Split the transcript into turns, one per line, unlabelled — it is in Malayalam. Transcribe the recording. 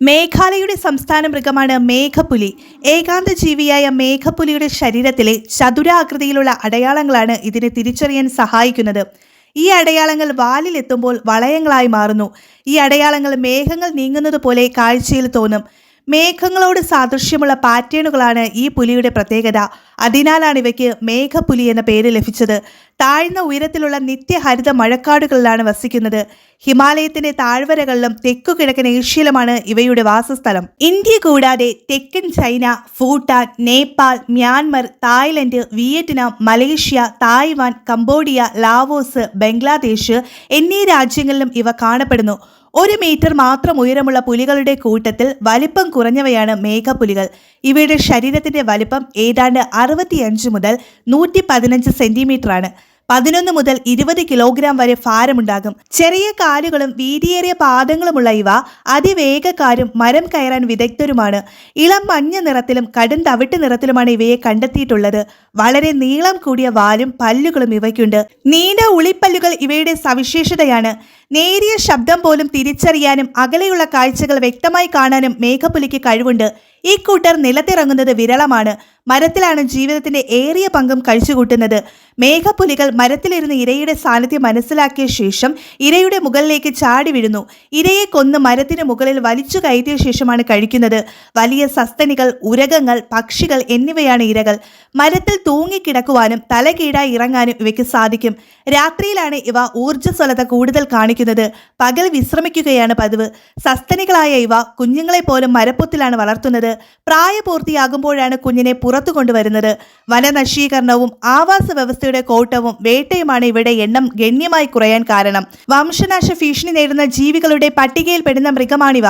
മേഘാലയയുടെ സംസ്ഥാന മൃഗമാണ് മേഘപ്പുലി. ഏകാന്ത ജീവിയായ മേഘപ്പുലിയുടെ ശരീരത്തിലെ ചതുരാകൃതിയിലുള്ള അടയാളങ്ങളാണ് ഇതിനെ തിരിച്ചറിയാൻ സഹായിക്കുന്നത്. ഈ അടയാളങ്ങൾ വാലിലെത്തുമ്പോൾ വളയങ്ങളായി മാറുന്നു. ഈ അടയാളങ്ങൾ മേഘങ്ങൾ നീങ്ങുന്നത് പോലെ കാഴ്ചയിൽ തോന്നും. മേഘങ്ങളോട് സാദൃശ്യമുള്ള പാറ്റേണുകളാണ് ഈ പുലിയുടെ പ്രത്യേകത. അതിനാലാണ് ഇവയ്ക്ക് മേഘപ്പുലി എന്ന പേര് ലഭിച്ചത്. താഴ്ന്ന ഉയരത്തിലുള്ള നിത്യഹരിത മഴക്കാടുകളിലാണ് വസിക്കുന്നത്. ഹിമാലയത്തിന്റെ താഴ്വരകളിലും തെക്കുകിഴക്കൻ ഏഷ്യയിലുമാണ് ഇവയുടെ വാസസ്ഥലം. ഇന്ത്യ കൂടാതെ തെക്കൻ China, Bhutan, Nepal, Myanmar, Thailand, Vietnam, Malaysia, Taiwan, Cambodia, Laos, Bangladesh എന്നീ രാജ്യങ്ങളിലും ഇവ കാണപ്പെടുന്നു. 1 മീറ്റർ മാത്രം ഉയരമുള്ള പുലികളുടെ കൂട്ടത്തിൽ വലിപ്പം കുറഞ്ഞവയാണ് മേഘപ്പുലികൾ. ഇവയുടെ ശരീരത്തിന്റെ വലിപ്പം ഏതാണ്ട് 65 മുതൽ 115 സെന്റിമീറ്ററാണ്. 11 മുതൽ 20 കിലോഗ്രാം വരെ ഭാരമുണ്ടാകും. ചെറിയ കാലുകളും വീതിയേറിയ പാദങ്ങളുമുള്ള ഇവ അതിവേഗക്കാരും മരം കയറാൻ വിദഗ്ധരുമാണ്. ഇളം മഞ്ഞ നിറത്തിലും കടും തവിട്ട് നിറത്തിലുമാണ് ഇവയെ കണ്ടെത്തിയിട്ടുള്ളത്. വളരെ നീളം കൂടിയ വാലും പല്ലുകളും ഇവയ്ക്കുണ്ട്. നീണ്ട ഉളിപ്പല്ലുകൾ ഇവയുടെ സവിശേഷതയാണ്. നേരിയ ശബ്ദം പോലും തിരിച്ചറിയാനും അകലെയുള്ള കാഴ്ചകൾ വ്യക്തമായി കാണാനും മേഘപ്പുലിക്ക് കഴിവുണ്ട്. ഈ കൂട്ടർ നിലത്തിറങ്ങുന്നത് വിരളമാണ്. മരത്തിലാണ് ജീവിതത്തിന്റെ ഏറിയ പങ്കും കഴിച്ചുകൂട്ടുന്നത്. മേഘപ്പുലികൾ മരത്തിലിരുന്ന് ഇരയുടെ സാന്നിധ്യം മനസ്സിലാക്കിയ ശേഷം ഇരയുടെ മുകളിലേക്ക് ചാടി വീഴുന്നു. ഇരയെ കൊന്ന് മരത്തിന് മുകളിൽ വലിച്ചു കയറ്റിയ ശേഷമാണ് കഴിക്കുന്നത്. വലിയ സസ്തനികൾ, ഉരകങ്ങൾ, പക്ഷികൾ എന്നിവയാണ് ഇരകൾ. മരത്തിൽ തൂങ്ങിക്കിടക്കുവാനും തലകീഴായി ഇറങ്ങാനും ഇവയ്ക്ക് സാധിക്കും. രാത്രിയിലാണ് ഇവ ഊർജ്ജസ്വലത കൂടുതൽ കാണിക്കുന്നത്. പകൽ വിശ്രമിക്കുകയാണ് പതിവ്. സസ്തനികളായ ഇവ കുഞ്ഞുങ്ങളെ പോലും മരപ്പൊത്തിലാണ് വളർത്തുന്നത്. പ്രായപൂർത്തിയാകുമ്പോഴാണ് കുഞ്ഞിനെ പുറത്തു കൊണ്ടുവരുന്നത്. വനനശീകരണവും ആവാസ വ്യവസ്ഥയുടെ കോട്ടവും വേട്ടയുമാണ് ഇവയുടെ എണ്ണം ഗണ്യമായി കുറയാൻ കാരണം. വംശനാശ ഭീഷണി നേരിടുന്ന ജീവികളുടെ പട്ടികയിൽപ്പെടുന്ന മൃഗമാണിവ.